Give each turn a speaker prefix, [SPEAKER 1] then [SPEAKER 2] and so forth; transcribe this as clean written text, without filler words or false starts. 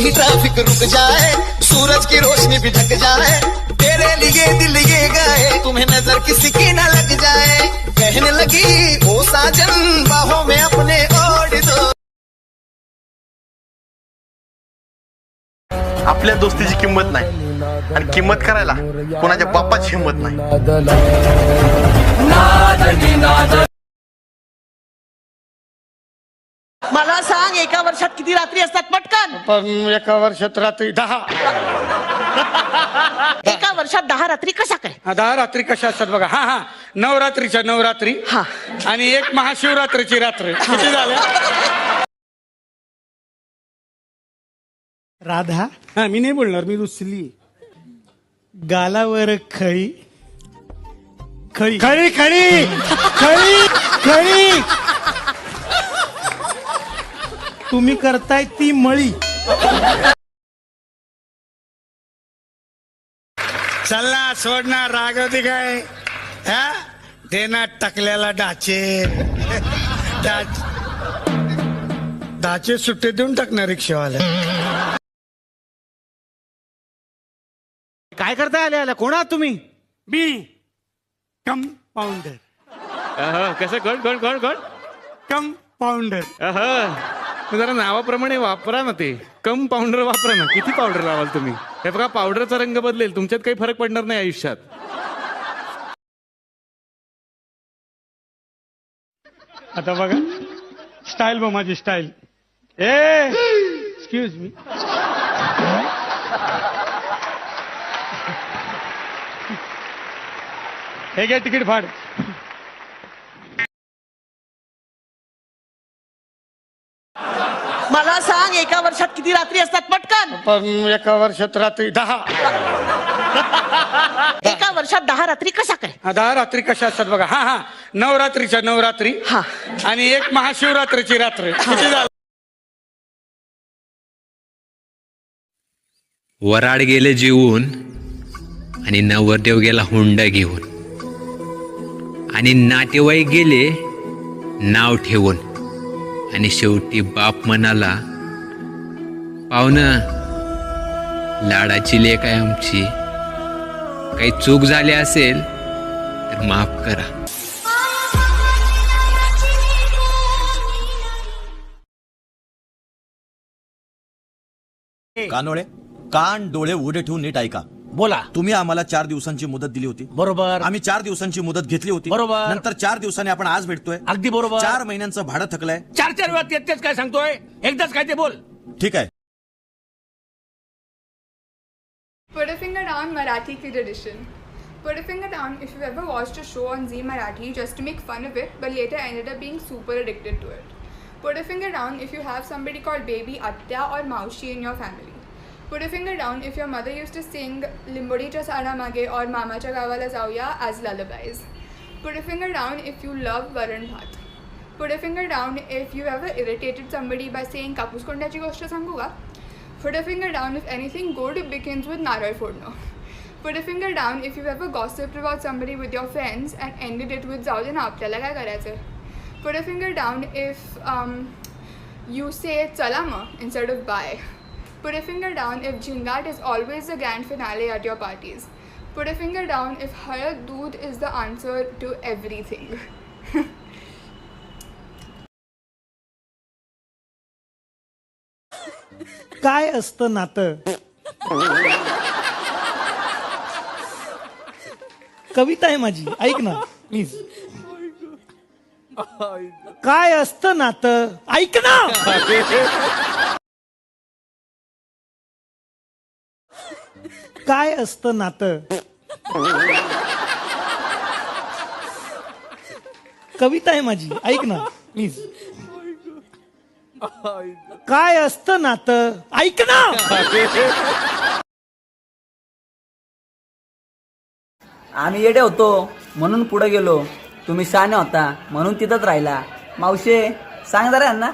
[SPEAKER 1] ही traffic रुक जाए, सूरज की रोशनी भी ढक जाए, तेरे लिए दिल ये गाए, तुम्हें नजर किसी की न लग जाए, कहने लगी ओ साजन बाहों में अपने ओढ़ दो।
[SPEAKER 2] आपल्या दोस्तीची किंमत नाही आणि किंमत करायला कोणाच्या बापाची हिंमत नाही.
[SPEAKER 3] मला सांग, एका वर्षात किती रात्री असतात पटकन?
[SPEAKER 4] पण एका वर्षात रात्री 10.
[SPEAKER 3] एका वर्षात 10 रात्री कशा काय?
[SPEAKER 4] 10 रात्री कशा असतात बघा. हा हा, नवरात्रीच्या नवरात्री
[SPEAKER 3] हा,
[SPEAKER 4] आणि एक महाशिवरात्रीची रात्र. किती झाल्या?
[SPEAKER 5] राधा,
[SPEAKER 4] हा, मी नाही बोलणार, मी रुसली.
[SPEAKER 5] गालावर खळी खळी खळी खळी खळी खळी, तुम्ही करताय ती मळी.
[SPEAKER 4] चला सोडणार, रागवती काय? हा, देना टाकल्याला डाचे. डाचे सुट्टे देऊन टाकणार रिक्षावाल्या.
[SPEAKER 5] काय करताय आल्या कोण आहात तुम्ही?
[SPEAKER 4] मी कंपाऊंडर.
[SPEAKER 6] कसं कोण कोण कोण कोण?
[SPEAKER 4] कंपाऊंडर.
[SPEAKER 6] जरा नावाप्रमाणे वापरा ना ते. कम पावडर वापरा ना. किती पावडर लावाल तुम्ही? हे बघा, पावडरचा रंग बदलेल, तुमच्यात काही फरक पडणार नाही आयुष्यात.
[SPEAKER 4] आता बघा स्टाईल, बघ माझी स्टाईल. Excuse me. हे घे तिकीट फाड.
[SPEAKER 3] मला सांग, एका वर्षात किती रात्री असतात पटकन?
[SPEAKER 4] पण एका वर्षात रात्री 10.
[SPEAKER 3] एका वर्षात 10 रात्री कशा काय?
[SPEAKER 4] 10 रात्री कशा असतात बघा. हा हा, नवरात्रीच्या नवरात्री
[SPEAKER 3] हा,
[SPEAKER 4] आणि एक महाशिवरात्रीची रात्र. किती झालं?
[SPEAKER 7] वराड गेले जीवन आणि नवरदेव गेला हुंडा घेऊन, आणि नातेवाईक गेले नाव ठेवून, आणि शेवटी बाप म्हणाला, पाहुणं लाडाची लेक आहे आमची, काही चूक झाली असेल तर माफ करा.
[SPEAKER 8] कानोळे, कान डोळे उघडे ठेवून नीट ऐका.
[SPEAKER 5] बोला.
[SPEAKER 8] तुम्ही आम्हाला 4 दिवसांची मुदत दिली होती.
[SPEAKER 5] बरोबर.
[SPEAKER 8] आम्ही 4 दिवसांची मुदत घेतली होती.
[SPEAKER 5] बरोबर.
[SPEAKER 8] नंतर 4 दिवसांनी आपण आज भेटतोय.
[SPEAKER 5] अगदी बरोबर.
[SPEAKER 8] 4 महिन्यांचं भाडं थकलंय.
[SPEAKER 5] 4 वेळा तेच काय सांगतोय? एकदाच काय ते बोल.
[SPEAKER 8] ठीक आहे.
[SPEAKER 9] Put a finger down Marathi Kid Edition. Put a finger down if you've ever watched a show on Zee Marathi just to make fun of it, but later ended up being super addicted to it. Put a finger down if you have somebody called Baby Atya or Maushi in your family. Put a finger down if your mother used to sing Limbodicha Sada Mage or Mamacha Gavala Zauya as lullabies. Put a finger down if you love Varan Bhat. Put a finger down if you ever irritated somebody by saying Kapus Kondachi Goshta Sangu ka. Put a finger down if anything good begins with Naral Fodno. Put a finger down if you've ever gossiped about somebody with your friends and ended it with Zaudin Aptala Kai Karayache. Put a finger down if you say Chala ma instead of bye. Put a finger down if Jhingat is always the grand finale at your parties. Put a finger down if Harad Doodh is the answer to everything.
[SPEAKER 5] काय असतं नातं? कविता आहे माझी, ऐक ना please. काय असतं नातं? ऐक ना. काय असतं नातं? कविता आहे माझी, ऐक ना प्लीज. काय असतं नातं? ऐक ना.
[SPEAKER 10] आम्ही येडे होतो म्हणून पुढे गेलो, तुम्ही शहाणे होता म्हणून तिथंच राहिला. मावशे सांग जरा यांना.